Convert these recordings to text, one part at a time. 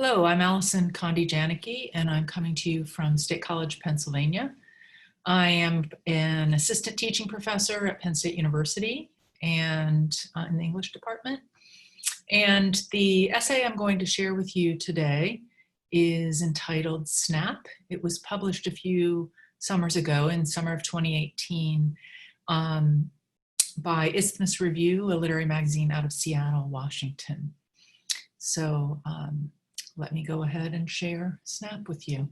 Hello, I'm Alison Jaenicke, and I'm coming to you from State College, Pennsylvania. I am an assistant teaching professor at Penn State University and in the English department. And the essay I'm going to share with you today is entitled Snap. It was published a few summers ago in summer of 2018 by Isthmus Review, a literary magazine out of Seattle, Washington. So let me go ahead and share Snap with you.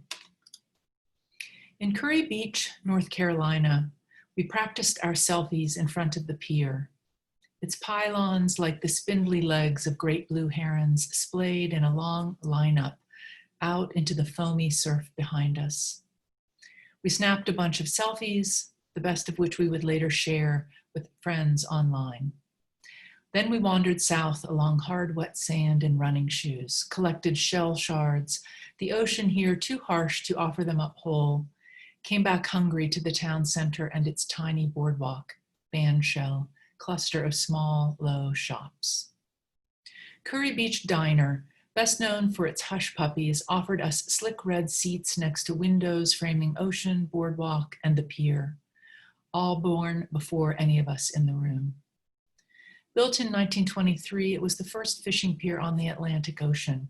In Curry Beach, North Carolina, we practiced our selfies in front of the pier. Its pylons, like the spindly legs of great blue herons, splayed in a long lineup out into the foamy surf behind us. We snapped a bunch of selfies, the best of which we would later share with friends online. Then we wandered south along hard, wet sand in running shoes, collected shell shards, the ocean here too harsh to offer them up whole, came back hungry to the town center and its tiny boardwalk, bandshell, cluster of small, low shops. Curry Beach Diner, best known for its hush puppies, offered us slick red seats next to windows framing ocean, boardwalk, and the pier, all born before any of us in the room. Built in 1923, it was the first fishing pier on the Atlantic Ocean.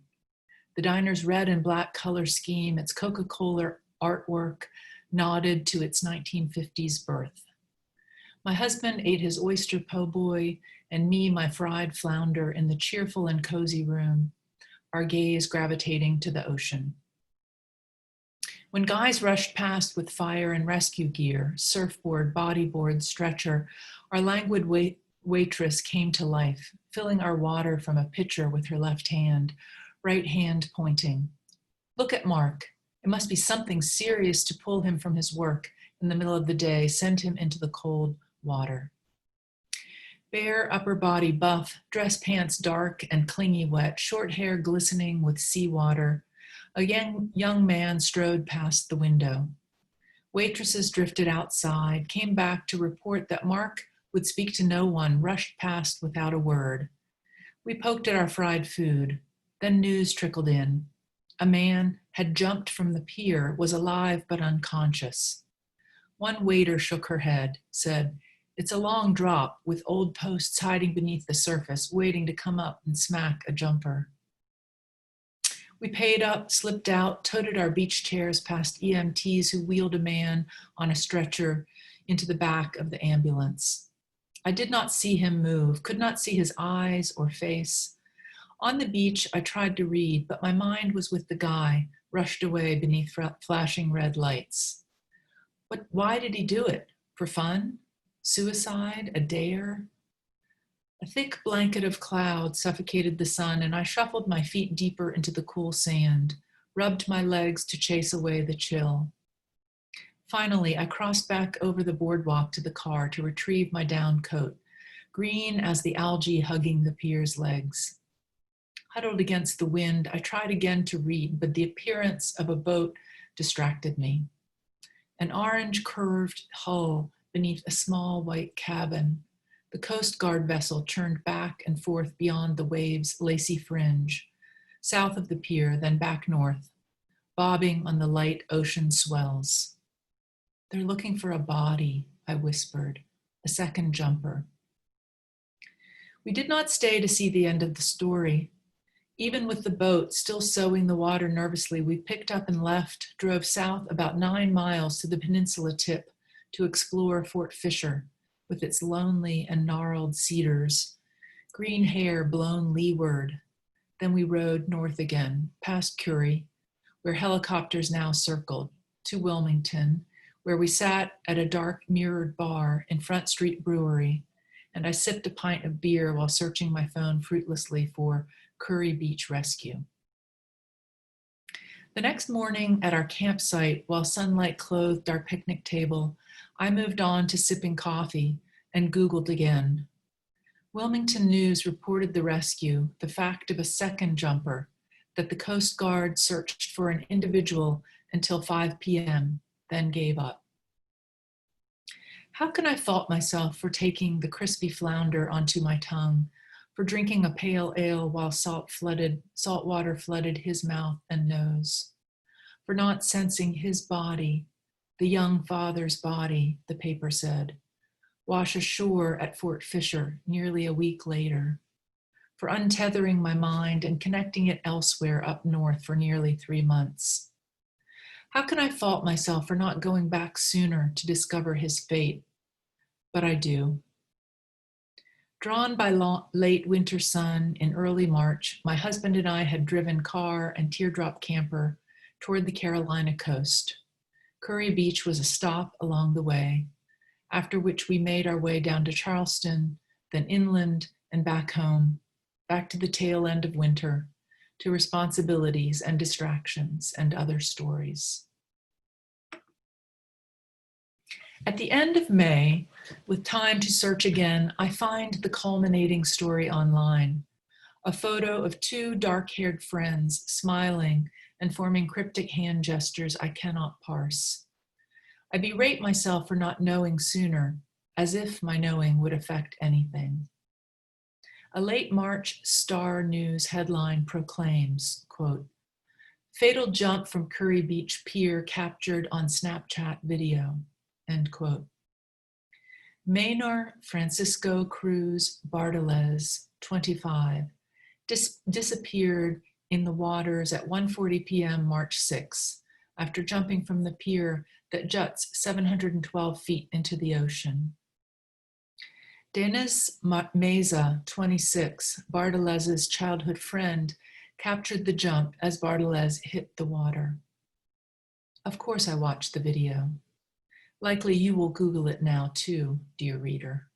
The diner's red and black color scheme, its Coca-Cola artwork, nodded to its 1950s birth. My husband ate his oyster po' boy, and me my fried flounder in the cheerful and cozy room, our gaze gravitating to the ocean. When guys rushed past with fire and rescue gear, surfboard, bodyboard, stretcher, our languid waitress came to life, filling our water from a pitcher with her left hand, right hand pointing. Look at Mark. It must be something serious to pull him from his work in the middle of the day, send him into the cold water. Bare upper body buff, dress pants dark and clingy wet, short hair glistening with seawater. A young man strode past the window. Waitresses drifted outside, came back to report that Mark would speak to no one, rushed past without a word. We poked at our fried food. Then news trickled in. A man had jumped from the pier, was alive but unconscious. One waiter shook her head, said, "It's a long drop with old posts hiding beneath the surface, waiting to come up and smack a jumper." We paid up, slipped out, toted our beach chairs past EMTs who wheeled a man on a stretcher into the back of the ambulance. I did not see him move, could not see his eyes or face. On the beach, I tried to read, but my mind was with the guy, rushed away beneath flashing red lights. But why did he do it? For fun? Suicide? A dare? A thick blanket of cloud suffocated the sun, and I shuffled my feet deeper into the cool sand, rubbed my legs to chase away the chill. Finally, I crossed back over the boardwalk to the car to retrieve my down coat, green as the algae hugging the pier's legs. Huddled against the wind, I tried again to read, but the appearance of a boat distracted me. An orange curved hull beneath a small white cabin. The Coast Guard vessel churned back and forth beyond the waves' lacy fringe, south of the pier, then back north, bobbing on the light ocean swells. "They're looking for a body," I whispered, "a second jumper." We did not stay to see the end of the story. Even with the boat still sowing the water nervously, we picked up and left, drove south about 9 miles to the peninsula tip to explore Fort Fisher with its lonely and gnarled cedars, green hair blown leeward. Then we rode north again, past Curry, where helicopters now circled, to Wilmington, where we sat at a dark mirrored bar in Front Street Brewery, and I sipped a pint of beer while searching my phone fruitlessly for Curry Beach Rescue. The next morning at our campsite, while sunlight clothed our picnic table, I moved on to sipping coffee and Googled again. Wilmington News reported the rescue, the fact of a second jumper, that the Coast Guard searched for an individual until 5 p.m., then gave up. How can I fault myself for taking the crispy flounder onto my tongue, for drinking a pale ale while salt water flooded his mouth and nose, for not sensing his body, the young father's body, the paper said, wash ashore at Fort Fisher nearly a week later, for untethering my mind and connecting it elsewhere up north for nearly 3 months. How can I fault myself for not going back sooner to discover his fate? But I do. Drawn by late winter sun in early March, my husband and I had driven car and teardrop camper toward the Carolina coast. Curry Beach was a stop along the way, after which we made our way down to Charleston, then inland and back home, back to the tail end of winter, to responsibilities and distractions and other stories. At the end of May, with time to search again, I find the culminating story online, a photo of 2 dark-haired friends smiling and forming cryptic hand gestures I cannot parse. I berate myself for not knowing sooner, as if my knowing would affect anything. A late March Star News headline proclaims, quote, fatal jump from Curry Beach Pier captured on Snapchat video, end quote. Maynor Francisco Cruz Bartolez, 25, disappeared in the waters at 1:40 p.m. March 6, after jumping from the pier that juts 712 feet into the ocean. Dennis Meza, 26, Bartolez's childhood friend, captured the jump as Bartolez hit the water. Of course I watched the video. Likely you will Google it now too, dear reader.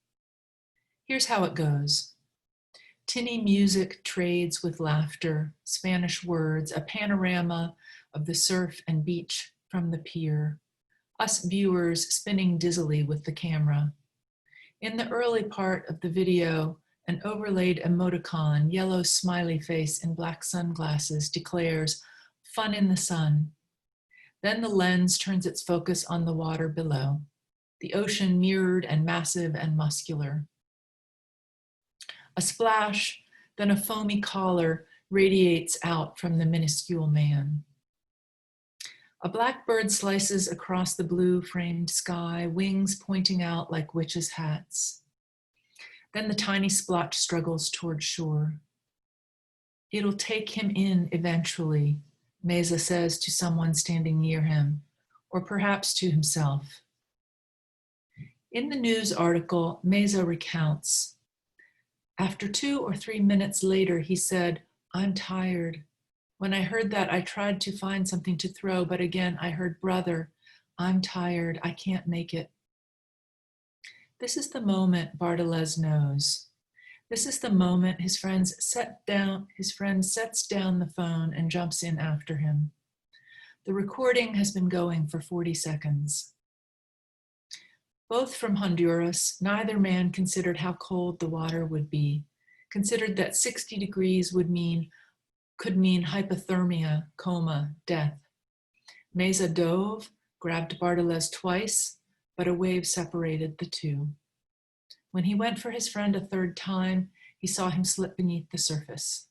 Here's how it goes. Tinny music trades with laughter, Spanish words, a panorama of the surf and beach from the pier, us viewers spinning dizzily with the camera. In the early part of the video, an overlaid emoticon, yellow smiley face in black sunglasses, declares, fun in the sun. Then the lens turns its focus on the water below, the ocean mirrored and massive and muscular. A splash, then a foamy collar radiates out from the minuscule man. A blackbird slices across the blue framed sky, wings pointing out like witches' hats. Then the tiny splotch struggles toward shore. It'll take him in eventually, Meza says to someone standing near him, or perhaps to himself. In the news article, Meza recounts, after 2 or 3 minutes later, he said, I'm tired. When I heard that, I tried to find something to throw, but again, I heard, brother, I'm tired, I can't make it. This is the moment Bartolez knows. This is the moment his friend sets down the phone and jumps in after him. The recording has been going for 40 seconds. Both from Honduras, neither man considered how cold the water would be, considered that 60 degrees could mean hypothermia, coma, death. Meza dove, grabbed Bartolez twice, but a wave separated the two. When he went for his friend a 3rd time, he saw him slip beneath the surface.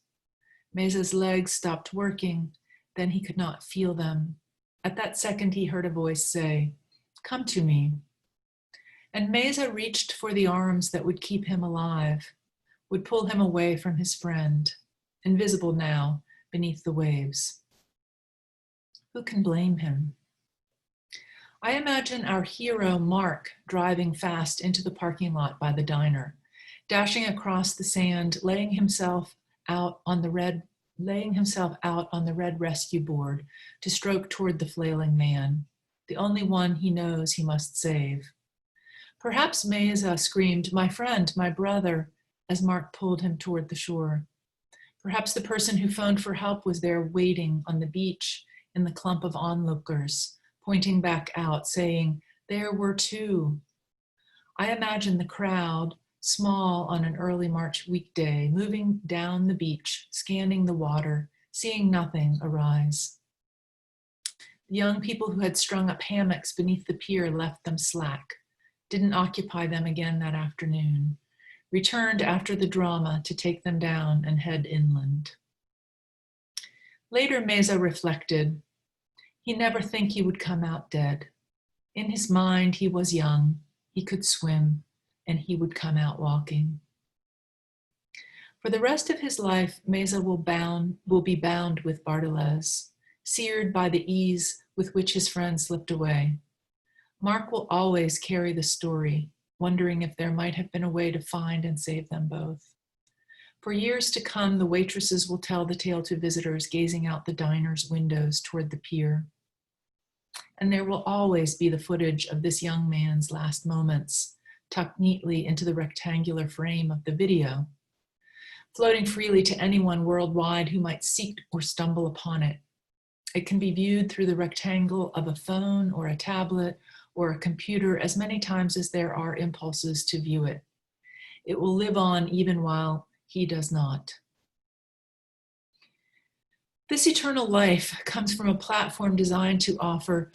Meza's legs stopped working, then he could not feel them. At that second, he heard a voice say, come to me. And Meza reached for the arms that would keep him alive, would pull him away from his friend, invisible now beneath the waves. Who can blame him? I imagine our hero, Mark, driving fast into the parking lot by the diner, dashing across the sand, laying himself out on the red rescue board to stroke toward the flailing man, the only one he knows he must save. Perhaps Meza screamed, my friend, my brother, as Mark pulled him toward the shore. Perhaps the person who phoned for help was there waiting on the beach in the clump of onlookers, pointing back out, saying, there were 2. I imagine the crowd, small on an early March weekday, moving down the beach, scanning the water, seeing nothing arise. The young people who had strung up hammocks beneath the pier left them slack, didn't occupy them again that afternoon. returned after the drama to take them down and head inland. Later, Meza reflected, he never think he would come out dead. In his mind, he was young, he could swim, and he would come out walking. For the rest of his life, Meza will be bound with Bartolez, seared by the ease with which his friend slipped away. Mark will always carry the story, wondering if there might have been a way to find and save them both. For years to come, the waitresses will tell the tale to visitors gazing out the diner's windows toward the pier. And there will always be the footage of this young man's last moments, tucked neatly into the rectangular frame of the video, floating freely to anyone worldwide who might seek or stumble upon it. It can be viewed through the rectangle of a phone or a tablet or a computer as many times as there are impulses to view it. It will live on even while he does not. This eternal life comes from a platform designed to offer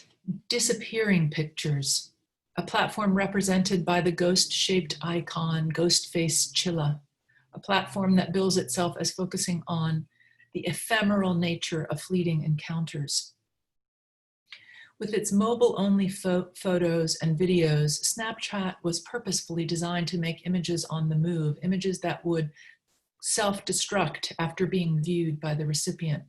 disappearing pictures, a platform represented by the ghost-shaped icon, ghost-faced Chilla, a platform that bills itself as focusing on the ephemeral nature of fleeting encounters. With its mobile-only photos and videos, Snapchat was purposefully designed to make images on the move, images that would self-destruct after being viewed by the recipient.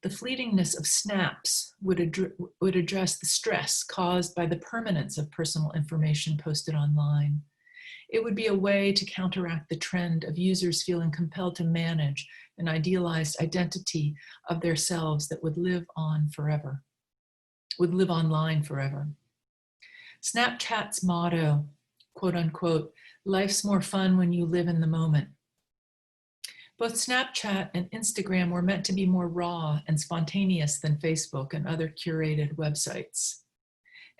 The fleetingness of snaps would address the stress caused by the permanence of personal information posted online. It would be a way to counteract the trend of users feeling compelled to manage an idealized identity of themselves that would live online forever. Snapchat's motto, quote unquote, life's more fun when you live in the moment. Both Snapchat and Instagram were meant to be more raw and spontaneous than Facebook and other curated websites.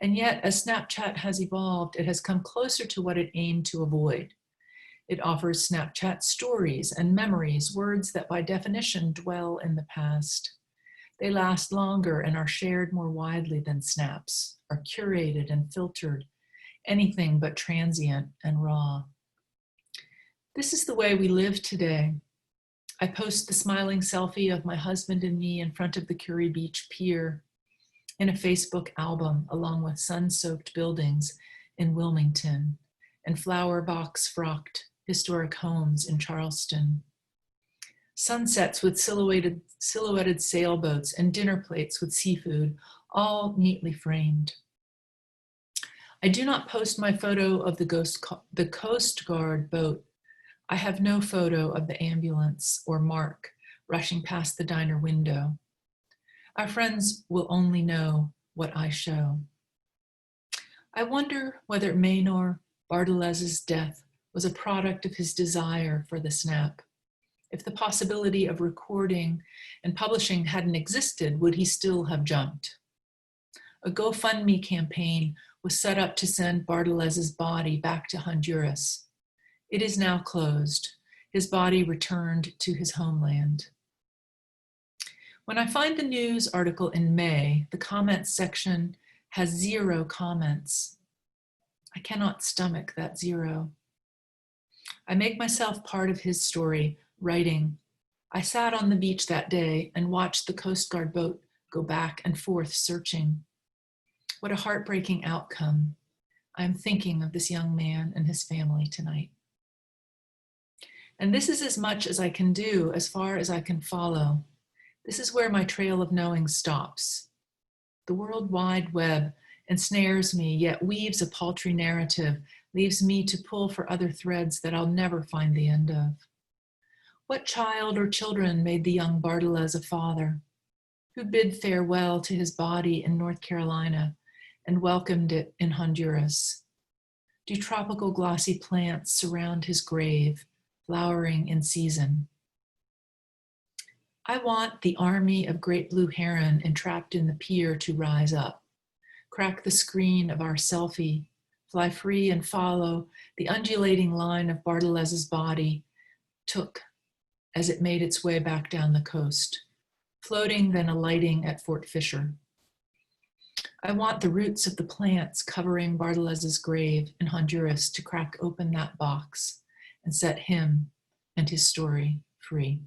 And yet, as Snapchat has evolved, it has come closer to what it aimed to avoid. It offers Snapchat stories and memories, words that by definition dwell in the past. They last longer and are shared more widely than snaps, are curated and filtered, anything but transient and raw. This is the way we live today. I post the smiling selfie of my husband and me in front of the Curry Beach Pier in a Facebook album, along with sun-soaked buildings in Wilmington and flower box-frocked historic homes in Charleston. Sunsets with silhouetted sailboats and dinner plates with seafood, all neatly framed. I do not post my photo of the Coast Guard boat. I have no photo of the ambulance or Mark rushing past the diner window. Our friends will only know what I show. I wonder whether Maynor Bartolez's death was a product of his desire for the snap. If the possibility of recording and publishing hadn't existed, would he still have jumped? A GoFundMe campaign was set up to send Bartolez's body back to Honduras. It is now closed. His body returned to his homeland. When I find the news article in May, the comments section has 0 comments. I cannot stomach that 0. I make myself part of his story, writing, I sat on the beach that day and watched the Coast Guard boat go back and forth searching. What a heartbreaking outcome. I am thinking of this young man and his family tonight. And this is as much as I can do, as far as I can follow. This is where my trail of knowing stops. The World Wide Web ensnares me, yet weaves a paltry narrative, leaves me to pull for other threads that I'll never find the end of. What child or children made the young Bartolez a father? Who bid farewell to his body in North Carolina and welcomed it in Honduras? Do tropical glossy plants surround his grave, flowering in season? I want the army of great blue heron entrapped in the pier to rise up, crack the screen of our selfie, fly free and follow the undulating line of Bartolez's body took as it made its way back down the coast, floating then alighting at Fort Fisher. I want the roots of the plants covering Bartolez's grave in Honduras to crack open that box and set him and his story free.